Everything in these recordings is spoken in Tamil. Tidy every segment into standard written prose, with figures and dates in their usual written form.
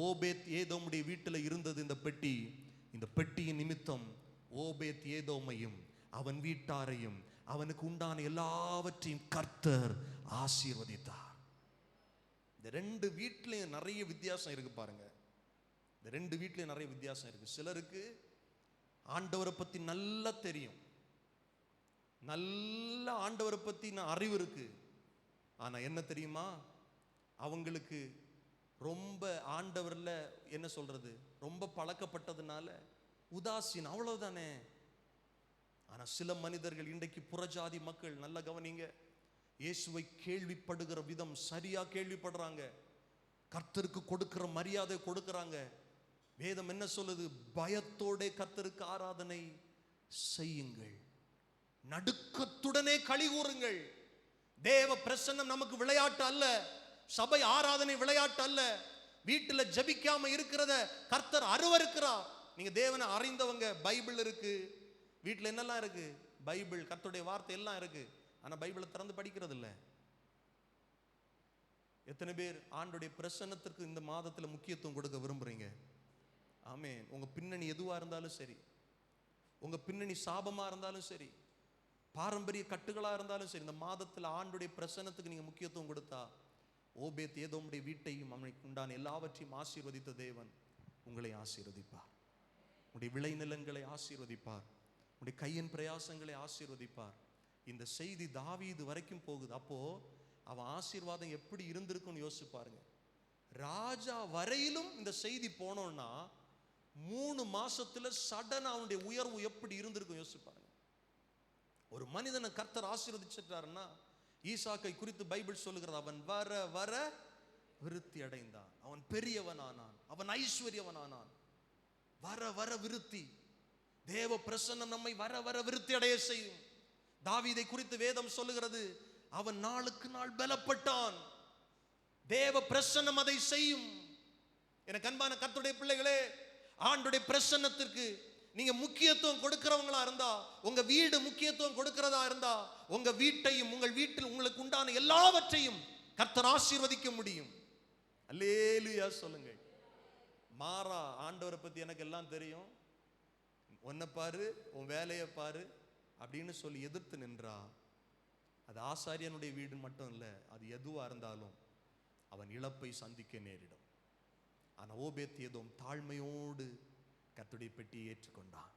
ஓபேத் ஏதோமுடைய வீட்டில் இருந்தது இந்த பெட்டி. இந்த பெட்டியின் நிமித்தம் ஓபேத் ஏதோமையும் அவன் வீட்டாரையும் அவனுக்கு உண்டான எல்லாவற்றையும் கர்த்தர் ஆசீர்வதித்தார். இந்த ரெண்டு வீட்லையும் நிறைய வித்தியாசம் இருக்கு பாருங்க. இந்த ரெண்டு வீட்லையும் நிறைய வித்தியாசம் இருக்கு. சிலருக்கு ஆண்டவரை பத்தி நல்லா தெரியும், நல்ல ஆண்டவரை பத்தி அறிவு இருக்கு. ஆனா என்ன தெரியுமா, அவங்களுக்கு ரொம்ப ஆண்டவர்ல என்ன சொல்றது, ரொம்ப பழக்கப்பட்டதுனால உதாசீன், அவ்வளவுதானே. ஆனா சில மனிதர்கள் இன்றைக்கு புறஜாதி மக்கள், நல்ல கவனிங்க, இயேசுவை கேள்விப்படுகிற விதம் சரியா கேள்விப்படுறாங்க, கர்த்தருக்கு கொடுக்கிற மரியாதை கொடுக்கிறாங்க. வேதம் என்ன சொல்லுது, பயத்தோட கர்த்தருக்கு ஆராதனை செய்யுங்கள், நடுக்கத்துடனே களி கூறுங்கள். தேவ பிரசன்னம் நமக்கு விளையாட்டு அல்ல, சபை ஆராதனை விளையாட்டு அல்ல. வீட்டுல ஜபிக்காம இருக்கிறத கர்த்தர் அருவருக்கிறார். நீங்க தேவனை அறிந்தவங்க, பைபிள் இருக்கு வீட்டுல, என்னெல்லாம் இருக்கு, பைபிள் கர்த்தருடைய வார்த்தை எல்லாம் இருக்கு. ஆனா பைபிளை திறந்து படிக்கிறது இல்லை. எத்தனை பேர் ஆண்டுடைய பிரசன்னத்திற்கு இந்த மாதத்துல முக்கியத்துவம் கொடுக்க விரும்புறீங்க? ஆமென். உங்க பின்னணி எதுவா இருந்தாலும் சரி, உங்க பின்னணி சாபமா இருந்தாலும் சரி, பாரம்பரிய கட்டுகளா இருந்தாலும் சரி, இந்த மாதத்துல ஆண்டுடைய பிரசன்னத்துக்கு நீங்க முக்கியத்துவம் கொடுத்தா, ஓபேத் ஏதோமுடைய வீட்டையும் அவனுக்கு உண்டான எல்லாவற்றையும் ஆசீர்வதித்த தேவன் உங்களை ஆசீர்வதிப்பார். உங்களுடைய விளைநிலங்களை ஆசீர்வதிப்பார், உங்களுடைய கையின் பிரயாசங்களை ஆசீர்வதிப்பார். இந்த செய்தி தாவீது வரைக்கும் போகுது. அப்போ அவன் ஆசீர்வாதம் எப்படி இருந்திருக்கும்னு யோசிச்சு பாருங்க. ராஜா வரையிலும் இந்த செய்தி போனோம்னா 3 மாசத்துல சடன் அவனுடைய உயர்வு எப்படி இருந்திருக்கும் யோசிச்சு பாருங்க. ஒரு மனிதனை கர்த்தர் ஆசீர்வதிச்சிட்டாருன்னா, ஈசாக்கை குறித்து பைபிள் சொல்லுகிறது, அவன் வர வர விருத்தி அடைந்தான், அவன் பெரியவன் ஆனான், அவன் ஐஸ்வர்யவன் ஆனான். வர வர விருத்தி. தேவ பிரசன்னம் நம்மை வர வர விருத்தி அடைய செய்யும். தாவீதை குறித்து வேதம் சொல்லுகிறது, அவன் நாளுக்கு நாள் பலப்பட்டான். தேவ பிரசன்னம் அதை செய்யும். எனக்கு அன்பான கர்த்தருடைய பிள்ளைகளே, ஆண்டுடைய பிரசன்னத்திற்கு நீங்க முக்கியத்துவம் கொடுக்கிறவங்களா இருந்தா, உங்க வீடு முக்கியத்துவம் கொடுக்கிறதா இருந்தா, உங்க வீட்டையும் உங்கள் வீட்டில் உங்களுக்கு உண்டான எல்லாவற்றையும் கர்த்தர் ஆசீர்வதிக்க முடியும். அல்லேலூயா சொல்லுங்க. மாறா, ஆண்டவரை பத்தி எனக்கு எல்லாம் தெரியும், உன்னை பாரு, உன் வேலையை பாரு அப்படின்னு சொல்லி எதிர்த்து நின்றா, அது ஆசாரியனுடைய வீடு மட்டும் இல்லை, அது எதுவா இருந்தாலும் அவன் இழப்பை சந்திக்க நேரிடும். ஆனா ஓபேத் ஏதோம் தாழ்மையோடு கர்த்தருடைய பெட்டியை ஏற்றுக்கொண்டான்.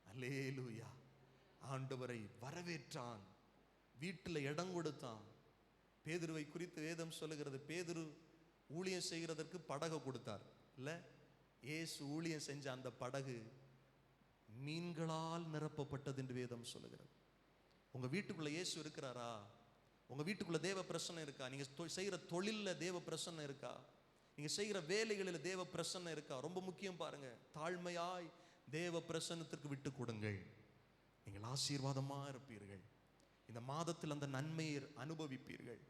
அல்லேலூயா. ஆண்டவரை வரவேற்றான், வீட்டில் இடம் கொடுத்தான். பேதுருவை குறித்து வேதம் சொல்லுகிறது, பேதுரு ஊழியம் செய்கிறதற்கு படகு கொடுத்தார் இல்ல, இயேசு ஊழியம் செஞ்ச அந்த படகு மீன்களால் நிரப்பப்பட்டது என்று வேதம் சொல்லுகிறது. உங்க வீட்டுக்குள்ள இயேசு இருக்கிறாரா? உங்க வீட்டுக்குள்ள தேவ பிரசன்னம் இருக்கா? நீங்க செய்யற தொழில்ல தேவ பிரசன்னம் இருக்கா? நீங்க செய்கிற வேலைகளில் தேவ பிரசன்னம் இருக்கா? ரொம்ப முக்கியம் பாருங்க. தாழ்மையாய் தேவ பிரசன்னத்திற்கு விட்டு கொடுங்கள், நீங்கள் ஆசீர்வாதமா இருப்பீர்கள். இந்த மாதத்தில் அந்த நன்மையை அனுபவிப்பீர்கள்,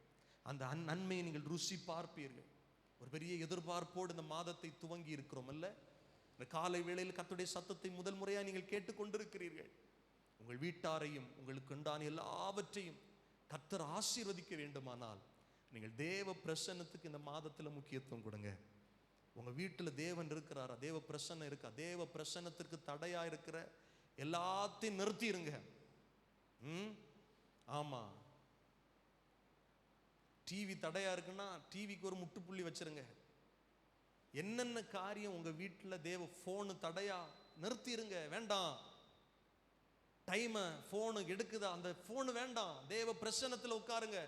அந்த நன்மையை நீங்கள் ருசி பார்ப்பீர்கள். ஒரு பெரிய எதிர்பார்ப்போடு இந்த மாதத்தை துவங்கி இருக்கிறோம் அல்ல? இந்த காலை வேளையில் கர்த்தருடைய சத்தத்தை முதல் முறையாக நீங்கள் கேட்டுக்கொண்டிருக்கிறீர்கள். உங்கள் வீட்டாரையும் உங்களுக்கு உண்டான எல்லாவற்றையும் கர்த்தர் ஆசீர்வதிக்க வேண்டுமானால் நீங்கள் தேவ பிரசன்னத்துக்கு இந்த மாதத்தில் முக்கியத்துவம் கொடுங்க. உங்க வீட்டில் தேவன் இருக்கிறாரா? தேவ பிரசன்னம் இருக்கா? தேவ பிரசன்னத்திற்கு தடையா இருக்கிற எல்லாத்தையும் நிறுத்திடுங்க. ஆமா, டிவி தடையா இருக்குன்னா டிவிக்கு ஒரு முட்டுப்புள்ளி வச்சிருங்க. என்னென்ன காரியம் உங்க வீட்டில் தேவ போனு தடையா, நிறுத்திடுங்க. வேண்டாம், டைம் போனு எடுக்குதா, அந்த போனு வேண்டாம், தேவ பிரசன்னத்தில் உட்காருங்க.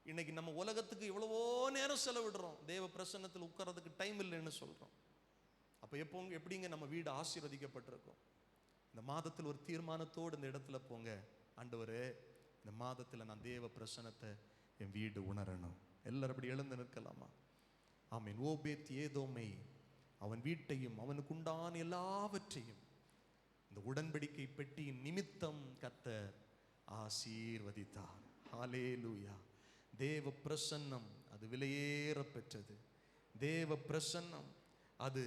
இன்னைக்கு நம்ம உலகத்துக்கு எவ்வளவோ நேரம் செலவிடுறோம், தேவ பிரசன்னத்தில் உட்கார்றதுக்கு டைம் இல்லைன்னு சொல்றோம். அப்ப எப்படிங்க நம்ம வீடு ஆசீர்வதிக்கப்பட்டிருக்கும்? இந்த மாதத்தில் ஒரு தீர்மானத்தோடு இந்த இடத்துல போங்க, ஆண்டவரே இந்த மாதத்தில் நான் தேவ பிரசன்னத்தை என் வீடு உணரணும். எல்லாரும் அப்படி எழுந்து நிற்கலாமா? ஆமென். ஓபேத் ஏதோமை அவன் வீட்டையும் அவனுக்கு உண்டான எல்லாவற்றையும் இந்த உடன்படிக்கை பெட்டியின் நிமித்தம் கர்த்தர் ஆசீர்வதித்தார். ஹல்லேலூயா. தேவ பிரசன்னம் அது விலையேற பெற்றது. தேவ பிரசன்னம் அது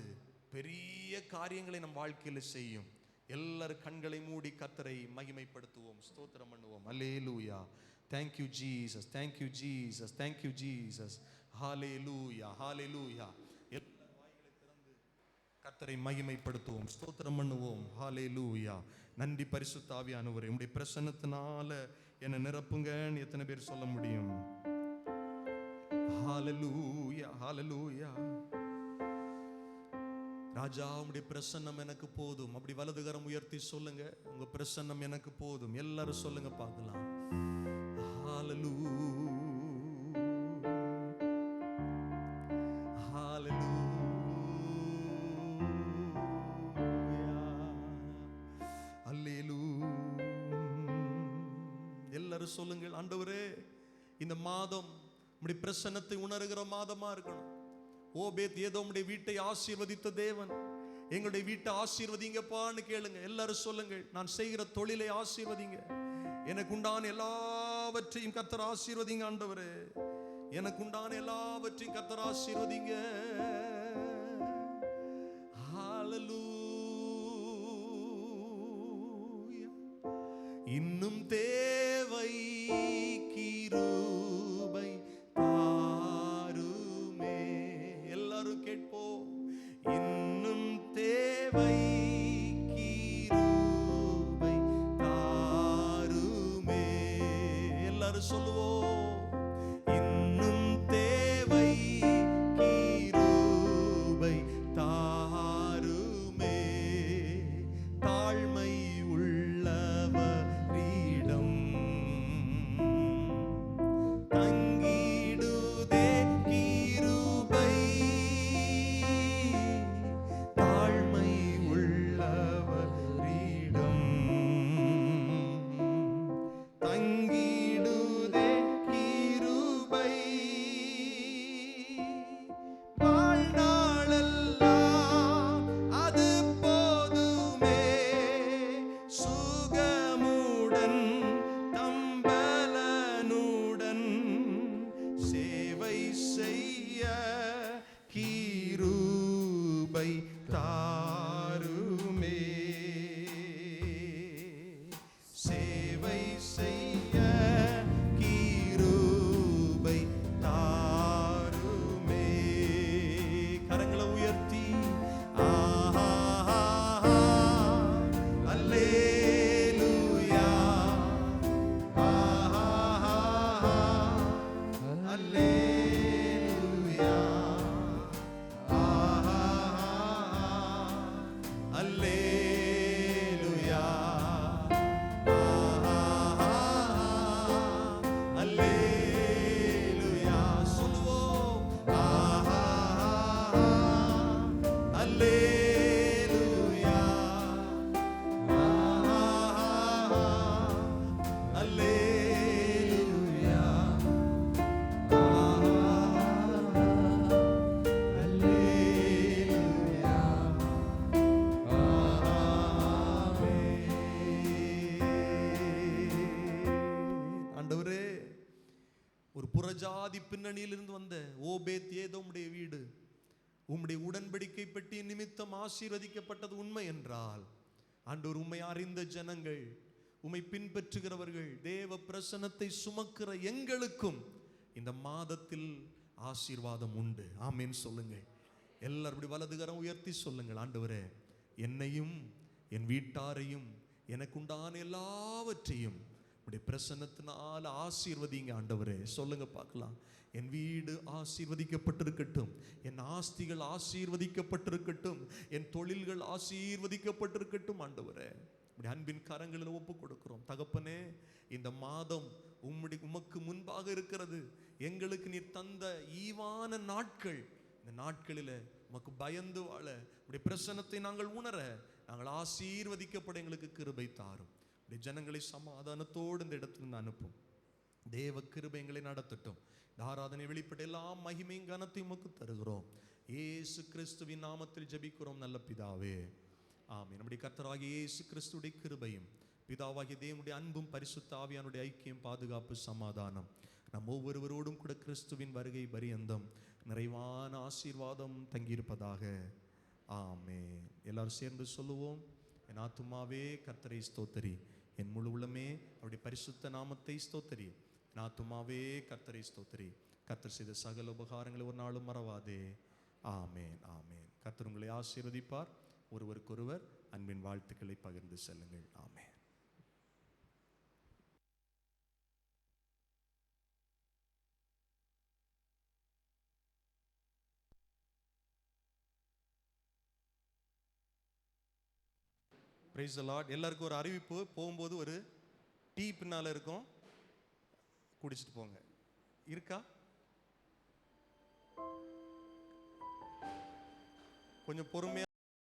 பெரிய காரியங்களை நம் வாழ்க்கையில் செய்யும். எல்லாரும் கண்களை மூடி கர்த்தரை மகிமைப்படுத்துவோம், ஸ்தோத்திரம் பண்ணுவோம். அல்லேலூயா. Thank you Jesus, thank you Jesus, thank you Jesus. ஹalleluya, ஹalleluya. எல்லா வாய்களை திறந்து கர்த்தரை மகிமைப்படுத்துவோம், ஸ்தோத்திரம் பண்ணுவோம். ஹalleluya. நன்றி பரிசுத்த ஆவியானவரே, உம்முடைய பிரசன்னத்தினால என்னை நிரப்புங்கன்னு எத்தனை பேர் சொல்ல முடியும்? ஹalleluya, ஹalleluya. ராஜா, உம்முடைய பிரசன்னம் எனக்கு போதும். அப்படி வலதுகரம் உயர்த்தி சொல்லுங்க, உங்க பிரசன்னம் எனக்கு போதும். எல்லாரும் சொல்லுங்க பார்க்கலாம். ஹalleluya, ஹalleluya, ஹalleluya. எல்லாரும் சொல்லுங்கள், ஆண்டவரே இந்த மாதம் உம்முடைய பிரசன்னத்தை உணர்கிற மாதமா இருக்கணும். ஓபேத் ஏதோமுடைய வீட்டை ஆசீர்வதித்த தேவன், எங்களுடைய வீட்டை ஆசீர்வதிங்கப்பான்னு கேளுங்க. எல்லாரும் சொல்லுங்கள், நான் செய்கிற தொழிலை ஆசீர்வதிங்க, எனக்கு உண்டான எல்லாவற்றையும் கர்த்தர் ஆசீர்வதிங்க. ஆண்டவரே எனக்கு உண்டான எல்லாவற்றையும் கர்த்தர் ஆசீர்வதிங்க. ஹalleluya. இன்னும் தேவை கிருபை தாருமே. எல்லாரும் கேட்போம். இன்னும் தேவை கிருபை தாருமே. எல்லாரும் சொல்லுவோம். இன்னும் தேவை கிருபை தாருமே. தாழ்மை உள்ளவரிடம் தங்கிடுதே கிருபை. தாழ்மை உள்ளவரிடம் தங்கிடுதே கிருபை. வாழ்நாளெல்லாம் அது போதுமே. சுகமுடன் தம்பலனுடன் சேவை செய்ய கிருபை தாருமே. சேவை செய்ய கிருபை தாருமே. கரங்களை உயர்த்தி ஆஹா அல்லேலூயா, ஆஹா அல்லேலூயா, ஆஹா அல்லேலூயா, ஆஹா அல்லேலூயா. சொல்லுவோம். ஆஹா அல்லேலூயா, ஆஹா அல்லேலூயா, ஆஹா அல்லேலூயா, ஆமென். ஆண்டவரே, ஒரு புறஜாதி பின்னணியிலிருந்து வந்த ஓபேத் ஏதோமுடைய வீடு உம்முடைய உடன்படிக்கை பெட்டி நிமித்தம் ஆசீர்வதிக்கப்பட்டது உண்மை என்றால், ஆண்டவர் உம்மை அறிந்த ஜனங்கள், உம்மை பின்பற்றுகிறவர்கள், தேவ பிரசன்னத்தை சுமக்கிற எங்களுக்கும் இந்த மாதத்தில் ஆசீர்வாதம் உண்டு. ஆமென் சொல்லுங்க. எல்லாரும் இப்படி வலதுகரம் உயர்த்தி சொல்லுங்கள். ஆண்டவரே, என்னையும் என் வீட்டாரையும் எனக்குண்டான எல்லாவற்றையும் உம்முடைய பிரசன்னத்தினால ஆசீர்வதிங்க. ஆண்டவரே சொல்லுங்க பார்க்கலாம். என் வீடு ஆசீர்வதிக்கப்பட்டிருக்கட்டும், என் ஆஸ்திகள் ஆசீர்வதிக்கப்பட்டிருக்கட்டும், என் தொழில்கள் ஆசீர்வதிக்கப்பட்டிருக்கட்டும். ஆண்டவரே, உம்முடைய அன்பின் கரங்களில் ஒப்பு கொடுக்கிறோம். தகப்பனே, இந்த மாதம் உமக்கு முன்பாக இருக்கிறது. எங்களுக்கு நீர் தந்த ஈவான நாட்கள். இந்த நாட்களில் உமக்கு பயந்து வாழ, உம்முடைய பிரசன்னத்தை நாங்கள் உணர, நாங்கள் ஆசீர்வதிக்கப்பட எங்களுக்கு கிருபை தாரும். உம்முடைய ஜனங்களை சமாதானத்தோடு இந்த இடத்திலிருந்து அனுப்பும். தேவ கிருபை எங்களை நடத்தட்டும். இந்த ஆராதனை வெளிப்பட்ட எல்லா மகிமையும் கனத்தையும் உமக்கு தருகிறோம். இயேசு கிறிஸ்துவின் நாமத்தில் ஜெபிக்கிறோம் நல்ல பிதாவே, ஆமென். நம்முடைய கர்த்தராகிய இயேசு கிறிஸ்துவின் கிருபையும் பிதாவாகிய தேவனுடைய அன்பும் பரிசுத்த ஆவியானுடைய ஐக்கியம், பாதுகாப்பு, சமாதானம் நம் ஒவ்வொருவரோடும் கூட கிறிஸ்துவின் வருகை பரியந்தம் நிறைவான ஆசீர்வாதம் தங்கியிருப்பதாக. ஆமென். எல்லாரும் சேர்ந்து சொல்லுவோம். என் ஆத்துமாவே கர்த்தரை ஸ்தோத்தரி, என் முழு உள்ளமே அவருடைய பரிசுத்த நாமத்தை ஸ்தோத்தரி. நாத்துமாவே கர்த்தரை ஸ்தோத்திரி, கர்த்தர் செய்த சகல உபகாரங்களை ஒரு நாளும் மறவாதே. ஆமேன், ஆமேன். கர்த்தர் உங்களை ஆசீர்வதிப்பார். ஒருவருக்கொருவர் அன்பின் வாழ்த்துக்களை பகிர்ந்து செல்லுங்கள். ஆமேன். Praise the Lord. எல்லாருக்கும் ஒரு அறிவிப்பு. போகும்போது ஒரு டீ பின்னால இருக்கும், குடிச்சிட்டு போங்க. இருக்கா? கொஞ்சம் பொறுமையா